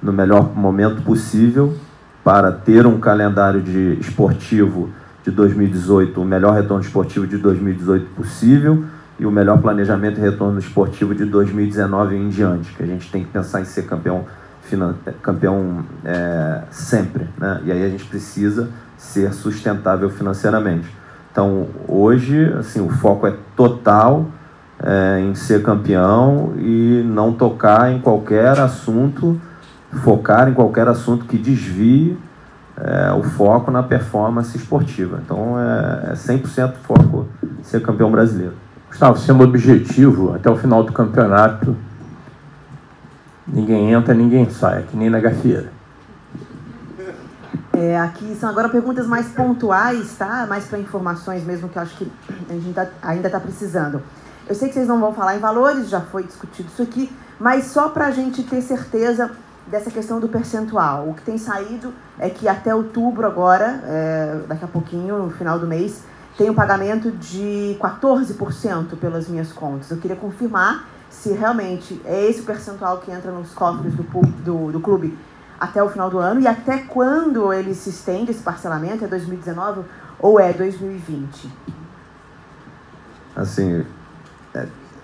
no melhor momento possível, para ter um calendário esportivo de 2018, o melhor retorno esportivo de 2018 possível, e o melhor planejamento e retorno esportivo de 2019 em diante, que a gente tem que pensar em ser campeão sempre, né? E aí a gente precisa ser sustentável financeiramente. Então, hoje, assim, o foco é total em ser campeão e não tocar em qualquer assunto, focar em qualquer assunto que desvie o foco na performance esportiva. Então, é 100% foco ser campeão brasileiro. Gustavo, sendo objetivo, até o final do campeonato, ninguém entra, ninguém sai, que nem na gafieira. Aqui são agora perguntas mais pontuais, tá? Mais para informações mesmo, que eu acho que a gente ainda está precisando. Eu sei que vocês não vão falar em valores, já foi discutido isso aqui, mas só para a gente ter certeza dessa questão do percentual. O que tem saído é que até outubro agora, daqui a pouquinho, no final do mês, tem um pagamento de 14% pelas minhas contas. Eu queria confirmar se realmente é esse o percentual que entra nos cofres do clube até o final do ano, e até quando ele se estende, esse parcelamento, é 2019 ou é 2020? Assim,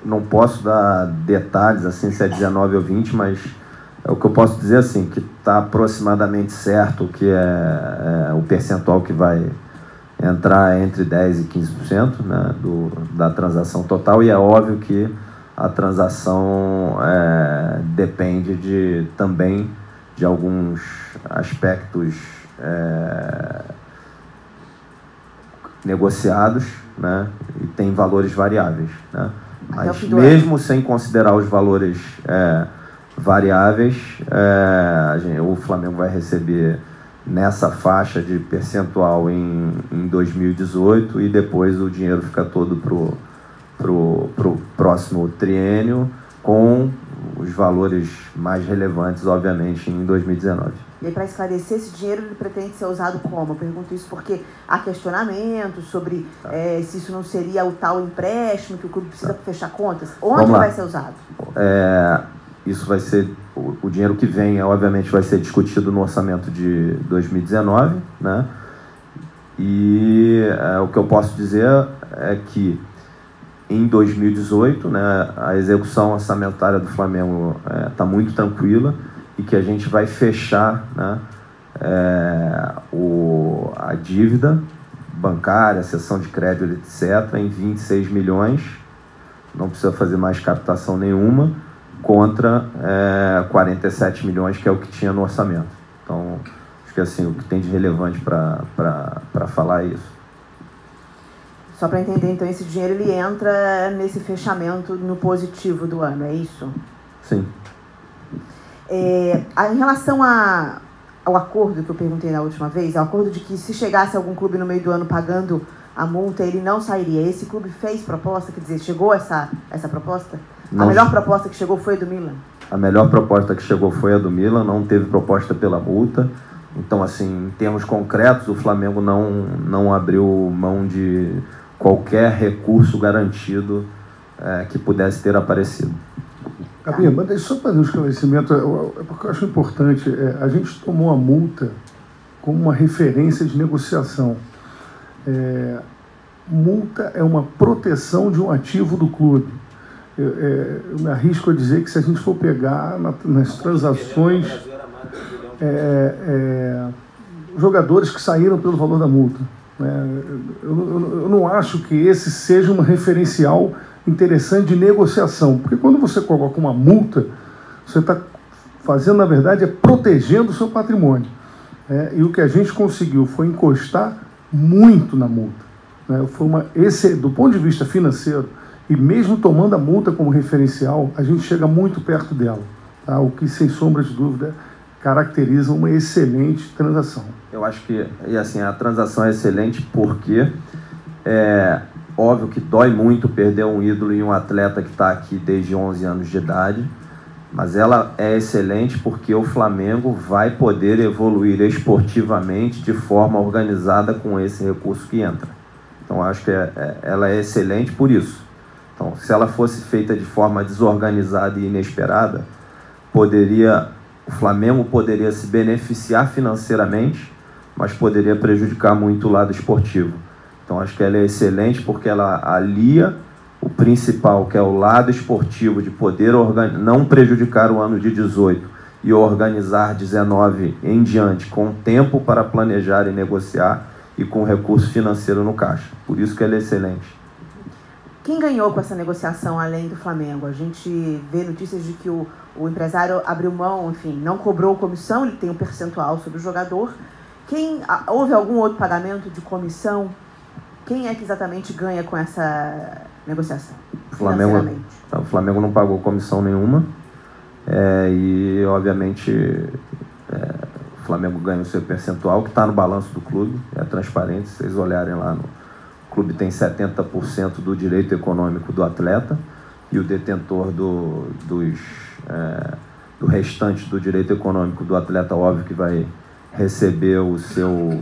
não posso dar detalhes, assim, se é 19 ou 20, mas o que eu posso dizer assim, que está aproximadamente certo que é o percentual que vai entrar entre 10% e 15%, né, da transação total, e é óbvio que a transação depende também de alguns aspectos negociados, né, e tem valores variáveis, né, mas mesmo sem considerar os valores variáveis, o Flamengo vai receber nessa faixa de percentual em 2018 e depois o dinheiro fica todo pro próximo triênio, com os valores mais relevantes, obviamente, em 2019. E aí, para esclarecer, esse dinheiro ele pretende ser usado como? Eu pergunto isso porque há questionamentos sobre se isso não seria o tal empréstimo que o clube precisa fechar contas. Onde vai ser usado? Isso vai ser, o dinheiro que vem, obviamente, vai ser discutido no orçamento de 2019, né? E o que eu posso dizer é que em 2018, né, a execução orçamentária do Flamengo está muito tranquila e que a gente vai fechar, né, a dívida bancária, cessão de crédito, etc., em 26 milhões, não precisa fazer mais captação nenhuma, contra 47 milhões, que é o que tinha no orçamento. Então, acho que assim, o que tem de relevante para falar é isso. Só para entender, então, esse dinheiro ele entra nesse fechamento no positivo do ano, é isso? Sim. Em relação ao acordo que eu perguntei na última vez, o acordo de que se chegasse algum clube no meio do ano pagando a multa, ele não sairia. Esse clube fez proposta, quer dizer, chegou essa proposta? Não. A melhor proposta que chegou foi a do Milan? A melhor proposta que chegou foi a do Milan, não teve proposta pela multa. Então, assim, em termos concretos, o Flamengo não abriu mão de qualquer recurso garantido que pudesse ter aparecido. Gabi, mas deixa eu só fazer um esclarecimento, porque eu acho importante. A gente tomou a multa como uma referência de negociação. Multa é uma proteção de um ativo do clube. Eu me arrisco a dizer que se a gente for pegar nas transações jogadores que saíram pelo valor da multa, né, eu não acho que esse seja um referencial interessante de negociação, porque quando você coloca uma multa, você está fazendo, na verdade, protegendo o seu patrimônio. E o que a gente conseguiu foi encostar muito na multa. Né, do ponto de vista financeiro, e mesmo tomando a multa como referencial, a gente chega muito perto dela, tá? O que, sem sombra de dúvida, caracteriza uma excelente transação. Eu acho que, e assim, a transação é excelente porque é óbvio que dói muito perder um ídolo e um atleta que está aqui desde 11 anos de idade, mas ela é excelente porque o Flamengo vai poder evoluir esportivamente de forma organizada com esse recurso que entra. Então, acho que ela é excelente por isso. Então, se ela fosse feita de forma desorganizada e inesperada, o Flamengo poderia se beneficiar financeiramente, mas poderia prejudicar muito o lado esportivo. Então, acho que ela é excelente porque ela alia o principal, que é o lado esportivo, de poder não prejudicar o ano de 18 e organizar 19 em diante, com tempo para planejar e negociar e com recurso financeiro no caixa. Por isso que ela é excelente. Quem ganhou com essa negociação além do Flamengo? A gente vê notícias de que o empresário abriu mão, enfim, não cobrou comissão, ele tem um percentual sobre o jogador. Houve algum outro pagamento de comissão? Quem é que exatamente ganha com essa negociação? O Flamengo não pagou comissão nenhuma e, obviamente, o Flamengo ganha o seu percentual, que está no balanço do clube, é transparente, se vocês olharem lá O clube tem 70% do direito econômico do atleta e o detentor do restante do direito econômico do atleta, óbvio que vai receber o seu,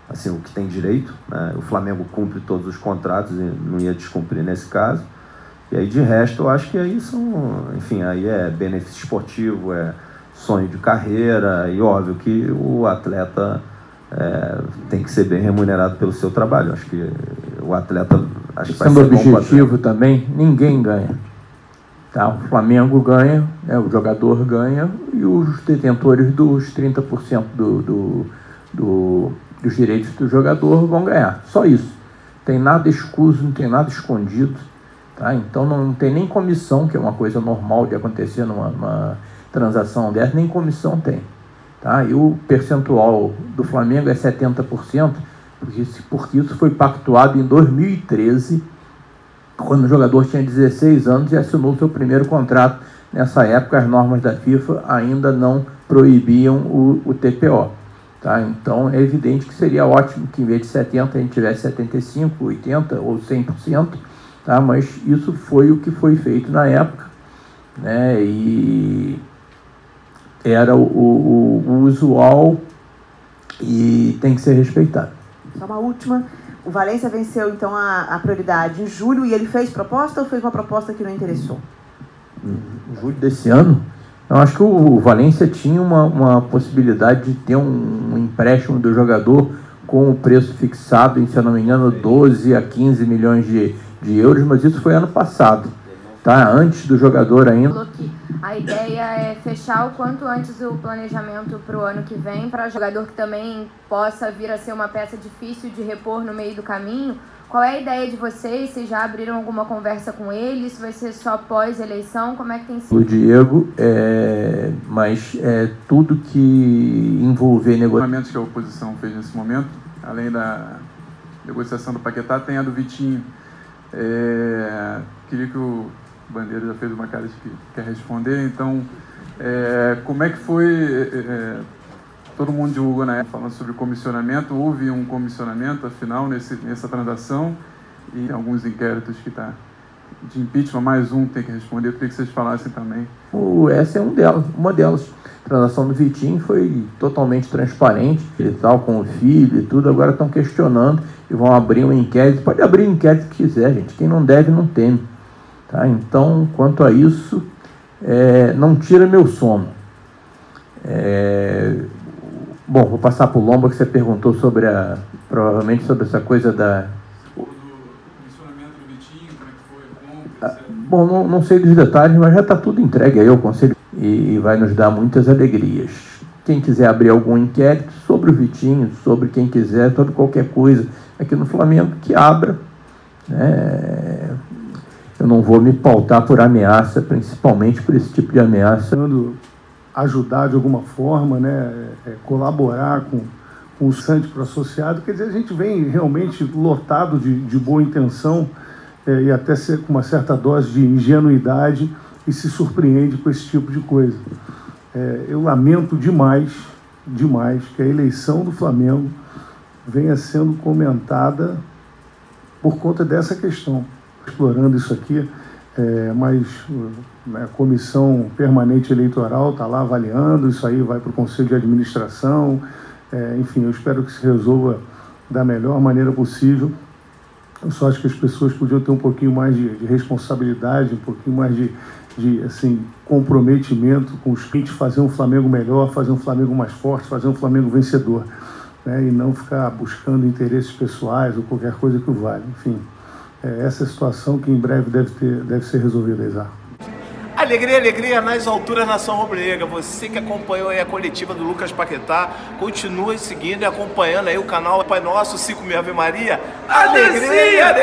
assim, o que tem direito, né? O Flamengo cumpre todos os contratos e não ia descumprir nesse caso. E aí, de resto, eu acho que aí aí é benefício esportivo, é sonho de carreira e óbvio que o atleta tem que ser bem remunerado pelo seu trabalho. Acho que o atleta... Sendo objetivo também, ninguém ganha. Tá? O Flamengo ganha, o jogador ganha e os detentores dos 30% dos direitos do jogador vão ganhar. Só isso. Não tem nada escuso, não tem nada escondido. Tá? Então não tem nem comissão, que é uma coisa normal de acontecer numa transação dessa, nem comissão tem. Tá? E o percentual do Flamengo é 70%, porque isso foi pactuado em 2013, quando o jogador tinha 16 anos e assinou seu primeiro contrato. Nessa época, as normas da FIFA ainda não proibiam o TPO. Tá? Então, é evidente que seria ótimo que, em vez de 70%, a gente tivesse 75%, 80% ou 100%. Tá? Mas isso foi o que foi feito na época, né? E era o usual e tem que ser respeitado. Só uma última. O Valência venceu, então, a prioridade em julho e ele fez proposta ou fez uma proposta que não interessou? Em julho desse ano, eu acho que o Valência tinha uma possibilidade de ter um empréstimo do jogador com o preço fixado em, se eu não me engano, 12 a 15 milhões de euros, mas isso foi ano passado, tá? Antes do jogador ainda. A ideia é fechar o quanto antes o planejamento para o ano que vem, para jogador que também possa vir a ser uma peça difícil de repor no meio do caminho. Qual é a ideia de vocês? Vocês já abriram alguma conversa com ele? Isso vai ser só pós-eleição? Como é que tem sido? O Diego, mas tudo que envolver negociamentos que a oposição fez nesse momento, além da negociação do Paquetá, tem a do Vitinho. Queria que o Bandeira já fez uma cara de que quer responder, então como é que foi, todo mundo divulgou na época falando sobre comissionamento, houve um comissionamento afinal nessa transação e alguns inquéritos que está de impeachment, mais um tem que responder, eu queria que vocês falassem também. Essa é uma delas. A transação do Vitinho foi totalmente transparente, e tal, com o filho e tudo, agora estão questionando e vão abrir um inquérito. Pode abrir o inquérito que quiser, gente, quem não deve não teme. Tá? Então, quanto a isso, não tira meu sono. Bom, vou passar para o Lomba, que você perguntou sobre provavelmente sobre essa coisa da... O comissionamento do Vitinho, como é que foi? Bom, não sei dos detalhes, mas já está tudo entregue aí ao Conselho e vai nos dar muitas alegrias. Quem quiser abrir algum inquérito sobre o Vitinho, sobre quem quiser, sobre qualquer coisa aqui no Flamengo, que abra, né? Eu não vou me pautar por ameaça, principalmente por esse tipo de ameaça. Ajudar de alguma forma, né? Colaborar com o Santos para o associado, quer dizer, a gente vem realmente lotado de boa intenção e até com uma certa dose de ingenuidade e se surpreende com esse tipo de coisa. Eu lamento demais que a eleição do Flamengo venha sendo comentada por conta dessa questão. Explorando isso aqui, mas a Comissão Permanente Eleitoral está lá avaliando, isso aí vai para o Conselho de Administração, enfim, eu espero que se resolva da melhor maneira possível. Eu só acho que as pessoas podiam ter um pouquinho mais de responsabilidade, um pouquinho mais de assim, comprometimento com os clientes, fazer um Flamengo melhor, fazer um Flamengo mais forte, fazer um Flamengo vencedor, né? E não ficar buscando interesses pessoais ou qualquer coisa que o valha, enfim. Essa situação que em breve deve ser resolvida, Exar. Alegria nas alturas, nação rubro-negra. Você que acompanhou aí a coletiva do Lucas Paquetá, continue seguindo e acompanhando aí o canal Pai Nosso, 5 Ave Maria. Alegria!